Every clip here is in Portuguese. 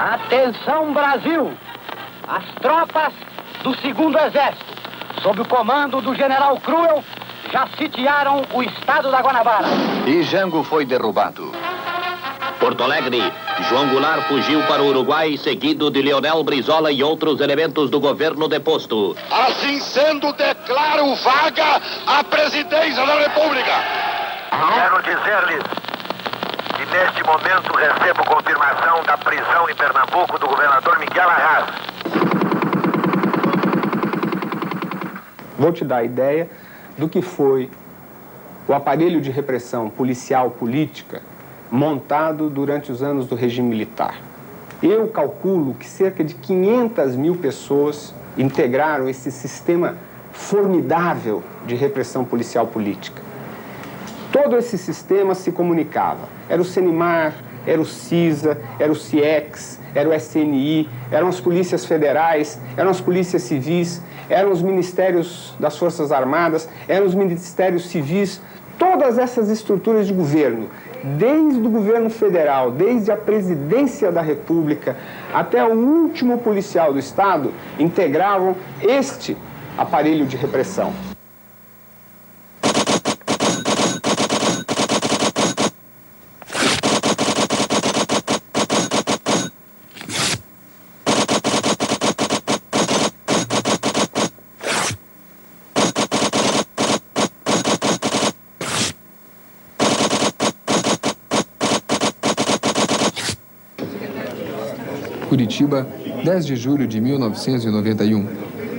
Atenção, Brasil! As tropas do 2º Exército, sob o comando do general Cruel, já sitiaram o estado da Guanabara. E Jango foi derrubado. Porto Alegre, João Goulart fugiu para o Uruguai, seguido de Leonel Brizola e outros elementos do governo deposto. Assim sendo, declaro vaga a presidência da República. Quero dizer-lhes que neste momento recebo confirmação da prisão em Pernambuco do governador Miguel Arras. Vou te dar a ideia do que foi o aparelho de repressão policial política montado durante os anos do regime militar. Eu calculo que cerca de 500 mil pessoas integraram esse sistema formidável de repressão policial política. Todo esse sistema se comunicava. Era o CENIMAR, era o CISA, era o CIEX, era o SNI, eram as polícias federais, eram as polícias civis, eram os ministérios das Forças Armadas, eram os ministérios civis, todas essas estruturas de governo, desde o governo federal, desde a presidência da República até o último policial do Estado, integravam este aparelho de repressão. Curitiba, 10 de julho de 1991.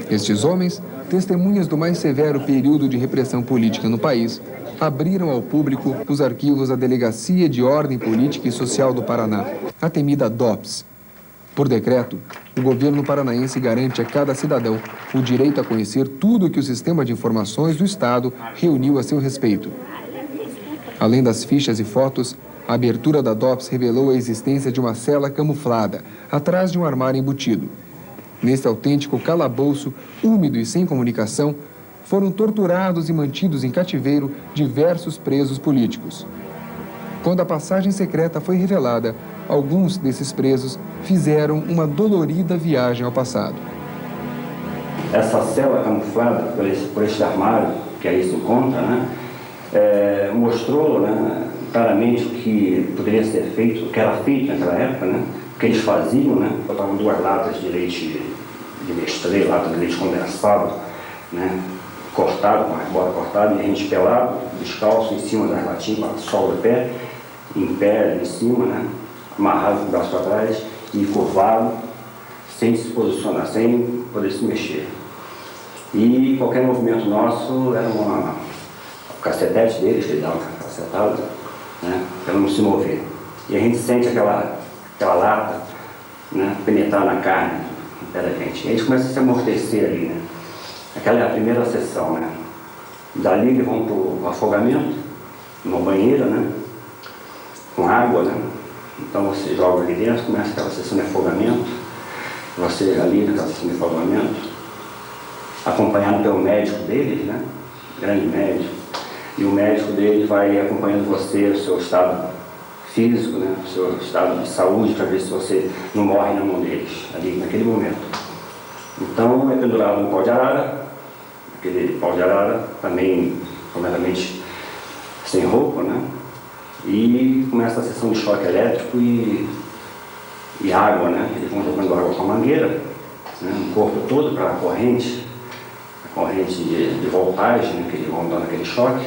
Estes homens, testemunhas do mais severo período de repressão política no país, abriram ao público os arquivos da Delegacia de Ordem Política e Social do Paraná, a temida DOPS. Por decreto, o governo paranaense garante a cada cidadão o direito a conhecer tudo o que o Sistema de Informações do Estado reuniu a seu respeito. Além das fichas e fotos, a abertura da DOPS revelou a existência de uma cela camuflada, atrás de um armário embutido. Neste autêntico calabouço, úmido e sem comunicação, foram torturados e mantidos em cativeiro diversos presos políticos. Quando a passagem secreta foi revelada, alguns desses presos fizeram uma dolorida viagem ao passado. Essa cela camuflada por esse armário, que aí se encontra, mostrou, claramente o que poderia ser feito, o que era feito naquela época, o que eles faziam, botavam 2 latas de leite de Nestlé, lata de leite condensado, cortado, com a borda cortada, e a gente pelado, descalço, em cima das latinhas, com a sola do pé, em pé, em cima, amarrado com o braço para trás e curvado, sem se posicionar, sem poder se mexer. E qualquer movimento nosso era o cacetete deles, que eles davam cacetada, para não se mover. E a gente sente aquela lata penetrar na carne da gente. E a gente começa a se amortecer ali, Aquela é a primeira sessão, Dali eles vão para o afogamento, numa banheira, com água, Então você joga ali dentro, começa aquela sessão de afogamento, você ali naquela sessão de afogamento, acompanhado pelo médico deles, grande médico. E o médico dele vai acompanhando você, o seu estado físico, o seu estado de saúde, para ver se você não morre na mão deles, ali naquele momento. Então é pendurado no pau de arara, aquele pau de arara também completamente sem roupa, e começa a sessão de choque elétrico e água, Eles vão jogando água com a mangueira, no corpo todo para a corrente de voltagem, que eles vão dando aquele choque,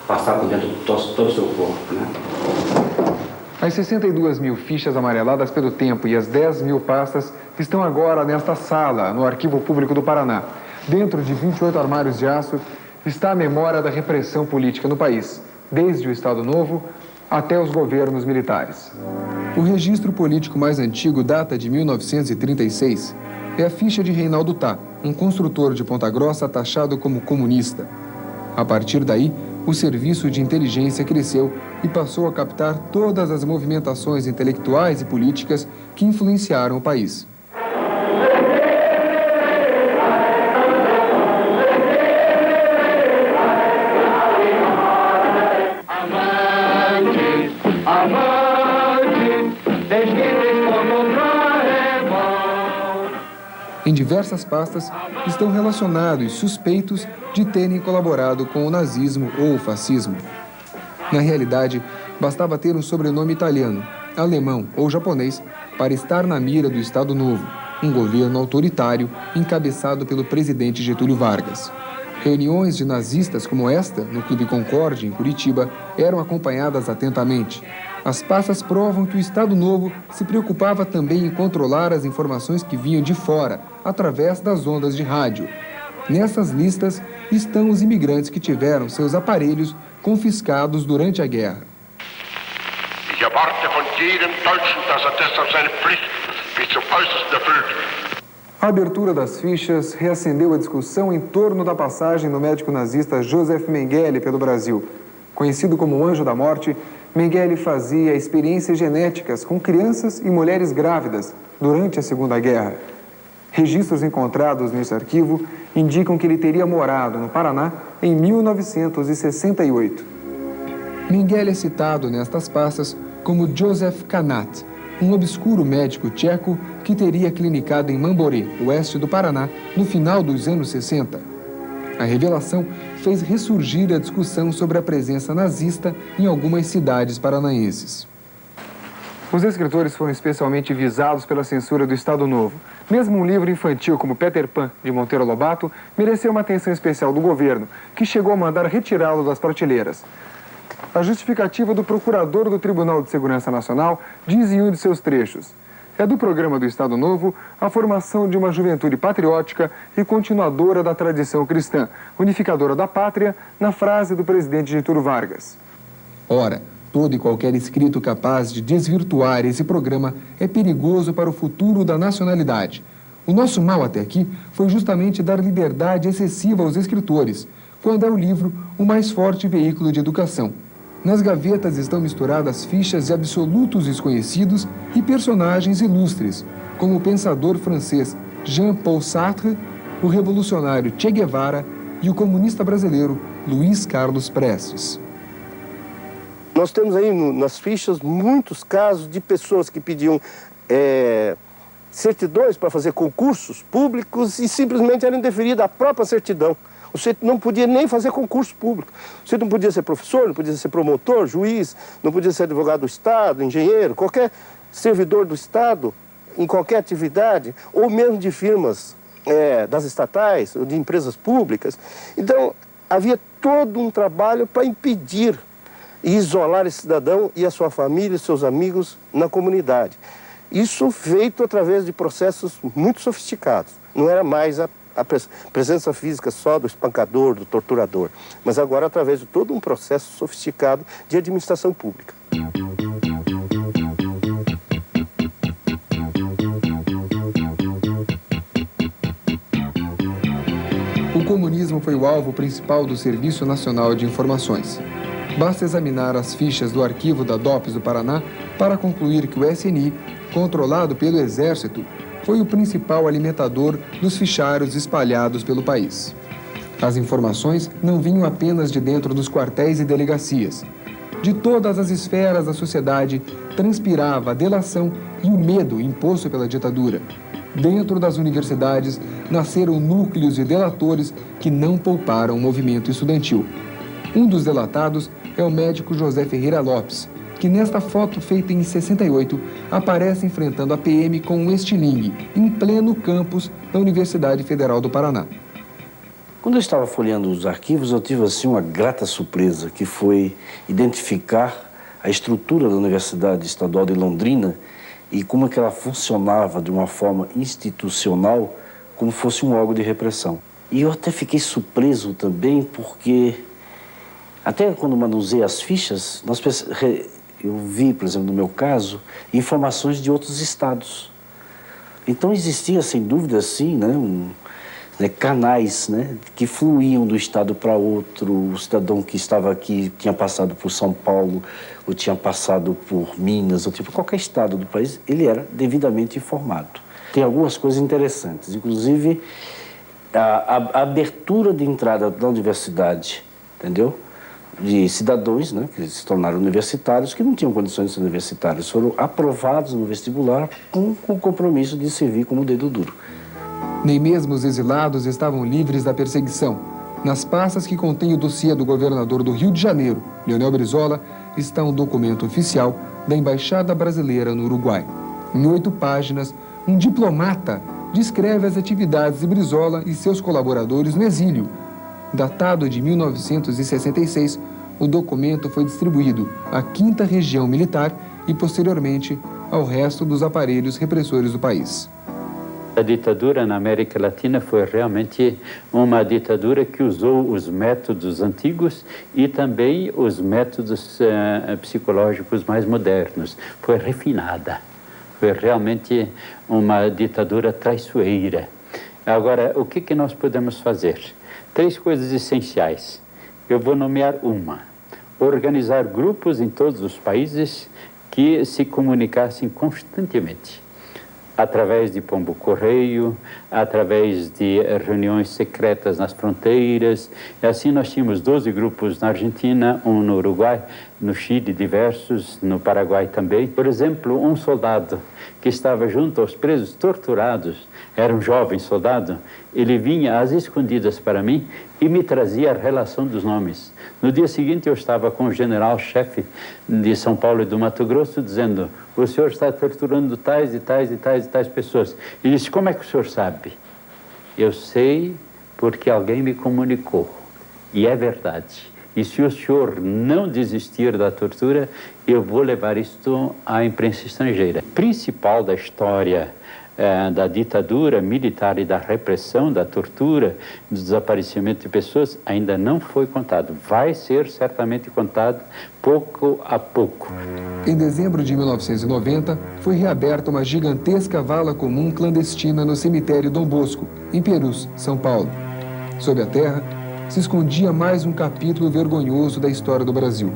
passar por dentro de todo o seu corpo, As 62 mil fichas amareladas pelo tempo e as 10 mil pastas estão agora nesta sala, no Arquivo Público do Paraná. Dentro de 28 armários de aço está a memória da repressão política no país, desde o Estado Novo até os governos militares. O registro político mais antigo data de 1936. É a ficha de Reinaldo Tá, um construtor de Ponta Grossa taxado como comunista. A partir daí, o serviço de inteligência cresceu e passou a captar todas as movimentações intelectuais e políticas que influenciaram o país. Avante, avante, desde que em diversas pastas, estão relacionados e suspeitos de terem colaborado com o nazismo ou o fascismo. Na realidade, bastava ter um sobrenome italiano, alemão ou japonês para estar na mira do Estado Novo, um governo autoritário encabeçado pelo presidente Getúlio Vargas. Reuniões de nazistas como esta, no Clube Concorde, em Curitiba, eram acompanhadas atentamente. As pastas provam que o Estado Novo se preocupava também em controlar as informações que vinham de fora, através das ondas de rádio. Nessas listas estão os imigrantes que tiveram seus aparelhos confiscados durante a guerra. Ich erwarte von jedem Deutschen, dass deshalb seine Pflicht bis zum Äußersten erfüllt. A abertura das fichas reacendeu a discussão em torno da passagem do médico nazista Joseph Mengele pelo Brasil. Conhecido como o Anjo da Morte, Mengele fazia experiências genéticas com crianças e mulheres grávidas durante a Segunda Guerra. Registros encontrados nesse arquivo indicam que ele teria morado no Paraná em 1968. Mengele é citado nestas pastas como Josef Kanat, um obscuro médico tcheco que teria clinicado em Mamboré, oeste do Paraná, no final dos anos 60. A revelação fez ressurgir a discussão sobre a presença nazista em algumas cidades paranaenses. Os escritores foram especialmente visados pela censura do Estado Novo. Mesmo um livro infantil como Peter Pan, de Monteiro Lobato, mereceu uma atenção especial do governo, que chegou a mandar retirá-lo das prateleiras. A justificativa do procurador do Tribunal de Segurança Nacional diz em um de seus trechos: é do programa do Estado Novo a formação de uma juventude patriótica e continuadora da tradição cristã, unificadora da pátria, na frase do presidente Getúlio Vargas. Ora, todo e qualquer escrito capaz de desvirtuar esse programa é perigoso para o futuro da nacionalidade. O nosso mal até aqui foi justamente dar liberdade excessiva aos escritores, quando é o livro o mais forte veículo de educação. Nas gavetas estão misturadas fichas de absolutos desconhecidos e personagens ilustres, como o pensador francês Jean-Paul Sartre, o revolucionário Che Guevara e o comunista brasileiro Luiz Carlos Prestes. Nós temos aí nas fichas muitos casos de pessoas que pediam certidões para fazer concursos públicos e simplesmente era indeferida a própria certidão. Você não podia nem fazer concurso público. Você não podia ser professor, não podia ser promotor, juiz, não podia ser advogado do Estado, engenheiro, qualquer servidor do Estado, em qualquer atividade, ou mesmo de firmas das estatais, ou de empresas públicas. Então, havia todo um trabalho para impedir e isolar esse cidadão e a sua família e seus amigos na comunidade. Isso feito através de processos muito sofisticados. Não era mais a presença física só do espancador, do torturador, mas agora através de todo um processo sofisticado de administração pública. O comunismo foi o alvo principal do Serviço Nacional de Informações. Basta examinar as fichas do arquivo da DOPS do Paraná para concluir que o SNI, controlado pelo Exército, foi o principal alimentador dos fichários espalhados pelo país. As informações não vinham apenas de dentro dos quartéis e delegacias. De todas as esferas da sociedade, transpirava a delação e o medo imposto pela ditadura. Dentro das universidades, nasceram núcleos de delatores que não pouparam o movimento estudantil. Um dos delatados é o médico José Ferreira Lopes, que nesta foto feita em 68 aparece enfrentando a PM com um estilingue em pleno campus da Universidade Federal do Paraná. Quando eu estava folheando os arquivos, eu tive assim uma grata surpresa, que foi identificar a estrutura da Universidade Estadual de Londrina e como é que ela funcionava de uma forma institucional, como fosse um órgão de repressão. E eu até fiquei surpreso também, porque até quando manusei as fichas, eu vi, por exemplo, no meu caso, informações de outros estados. Então existia, sem dúvida, assim, canais que fluíam do estado para outro. O cidadão que estava aqui tinha passado por São Paulo, ou tinha passado por Minas, ou por qualquer estado do país, ele era devidamente informado. Tem algumas coisas interessantes, inclusive a abertura de entrada da universidade, entendeu? De cidadãos, que se tornaram universitários, que não tinham condições de ser universitários, foram aprovados no vestibular com o compromisso de servir como dedo duro. Nem mesmo os exilados estavam livres da perseguição. Nas pastas que contém o dossiê do governador do Rio de Janeiro, Leonel Brizola, está um documento oficial da Embaixada Brasileira no Uruguai. Em 8 páginas, um diplomata descreve as atividades de Brizola e seus colaboradores no exílio. Datado de 1966, o documento foi distribuído à 5ª Região Militar e, posteriormente, ao resto dos aparelhos repressores do país. A ditadura na América Latina foi realmente uma ditadura que usou os métodos antigos e também os métodos psicológicos mais modernos. Foi refinada. Foi realmente uma ditadura traiçoeira. Agora, o que nós podemos fazer? 3 coisas essenciais. Eu vou nomear uma. Organizar grupos em todos os países que se comunicassem constantemente, através de pombo-correio, através de reuniões secretas nas fronteiras. E assim nós tínhamos 12 grupos na Argentina, um no Uruguai, no Chile, diversos, no Paraguai também. Por exemplo, um soldado que estava junto aos presos torturados, era um jovem soldado, ele vinha às escondidas para mim e me trazia a relação dos nomes. No dia seguinte eu estava com o general-chefe de São Paulo e do Mato Grosso dizendo: o senhor está torturando tais e tais e tais e tais pessoas. Ele disse: como é que o senhor sabe? Eu sei porque alguém me comunicou. E é verdade. E se o senhor não desistir da tortura, eu vou levar isto à imprensa estrangeira. O principal da história da ditadura militar e da repressão, da tortura, do desaparecimento de pessoas, ainda não foi contado. Vai ser certamente contado pouco a pouco. Em dezembro de 1990, foi reaberta uma gigantesca vala comum clandestina no cemitério Dom Bosco, em Perus, São Paulo. Sob a terra, se escondia mais um capítulo vergonhoso da história do Brasil.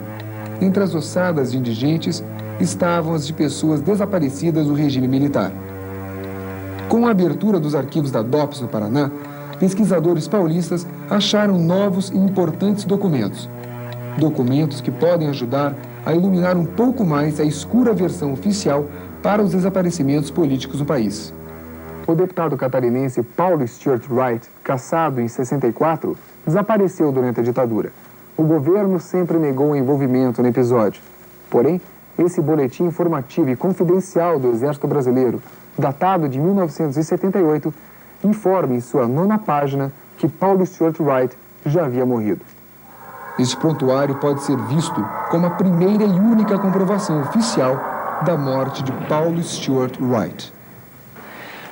Entre as ossadas de indigentes estavam as de pessoas desaparecidas do regime militar. Com a abertura dos arquivos da DOPS no Paraná, pesquisadores paulistas acharam novos e importantes documentos. Documentos que podem ajudar a iluminar um pouco mais a escura versão oficial para os desaparecimentos políticos no país. O deputado catarinense Paulo Stuart Wright, caçado em 64, desapareceu durante a ditadura. O governo sempre negou o envolvimento no episódio. Porém, esse boletim informativo e confidencial do Exército Brasileiro, datado de 1978, informa em sua 9ª página que Paulo Stuart Wright já havia morrido. Este prontuário pode ser visto como a primeira e única comprovação oficial da morte de Paulo Stuart Wright.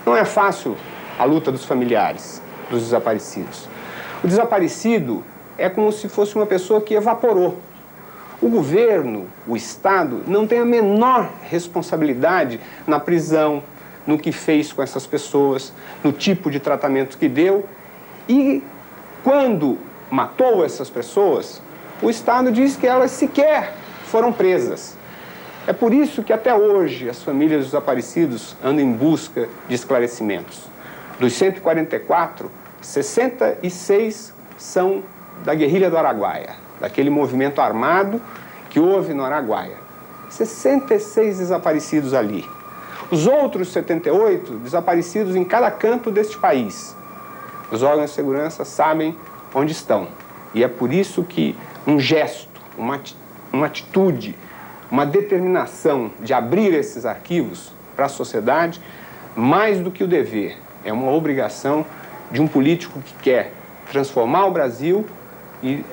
Não é fácil a luta dos familiares dos desaparecidos. O desaparecido é como se fosse uma pessoa que evaporou. O governo, o Estado, não tem a menor responsabilidade na prisão, no que fez com essas pessoas, no tipo de tratamento que deu. E quando matou essas pessoas, o Estado diz que elas sequer foram presas. É por isso que até hoje as famílias dos desaparecidos andam em busca de esclarecimentos. Dos 144, 66 são da guerrilha do Araguaia, daquele movimento armado que houve no Araguaia. 66 desaparecidos ali. Os outros 78 desaparecidos em cada canto deste país. Os órgãos de segurança sabem onde estão. E é por isso que um gesto, uma atitude, uma determinação de abrir esses arquivos para a sociedade, mais do que o dever, é uma obrigação de um político que quer transformar o Brasil e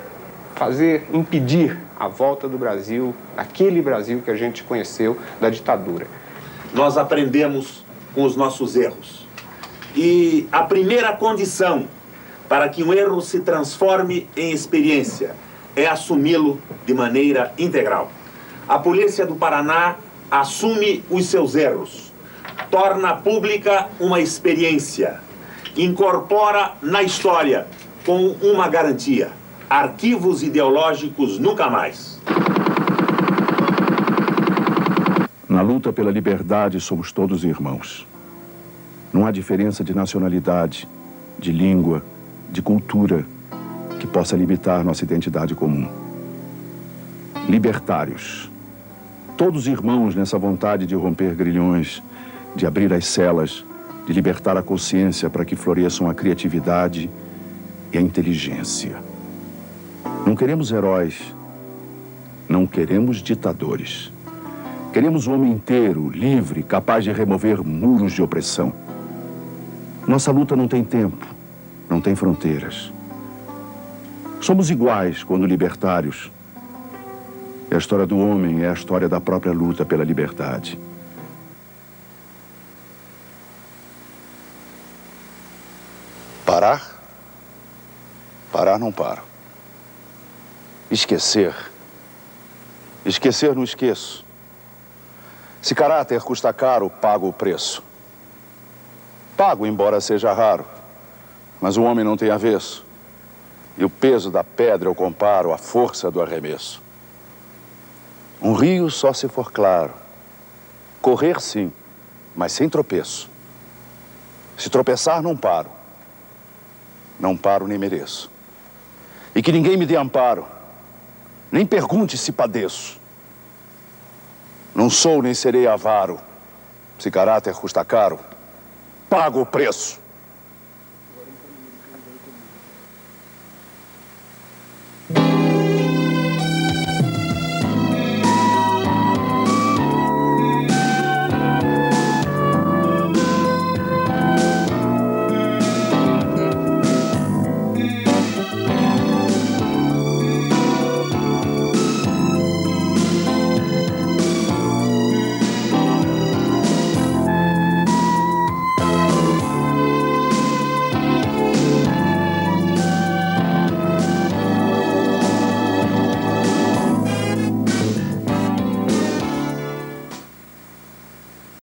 impedir a volta do Brasil, aquele Brasil que a gente conheceu da ditadura. Nós aprendemos com os nossos erros. E a primeira condição para que um erro se transforme em experiência é assumi-lo de maneira integral. A Polícia do Paraná assume os seus erros, torna pública uma experiência, incorpora na história com uma garantia: arquivos ideológicos nunca mais. Na luta pela liberdade somos todos irmãos. Não há diferença de nacionalidade, de língua, de cultura que possa limitar nossa identidade comum. Libertários. Todos irmãos nessa vontade de romper grilhões, de abrir as celas, de libertar a consciência para que floresçam a criatividade e a inteligência. Não queremos heróis, não queremos ditadores. Queremos um homem inteiro, livre, capaz de remover muros de opressão. Nossa luta não tem tempo, não tem fronteiras. Somos iguais quando libertários. E a história do homem é a história da própria luta pela liberdade. Parar? Parar não paro. Esquecer? Esquecer não esqueço. Se caráter custa caro, pago o preço. Pago, embora seja raro, mas o homem não tem avesso. E o peso da pedra eu comparo à força do arremesso. Um rio só se for claro. Correr sim, mas sem tropeço. Se tropeçar, não paro. Não paro nem mereço. E que ninguém me dê amparo. Nem pergunte se padeço. Não sou nem serei avaro. Se caráter custa caro, pago o preço.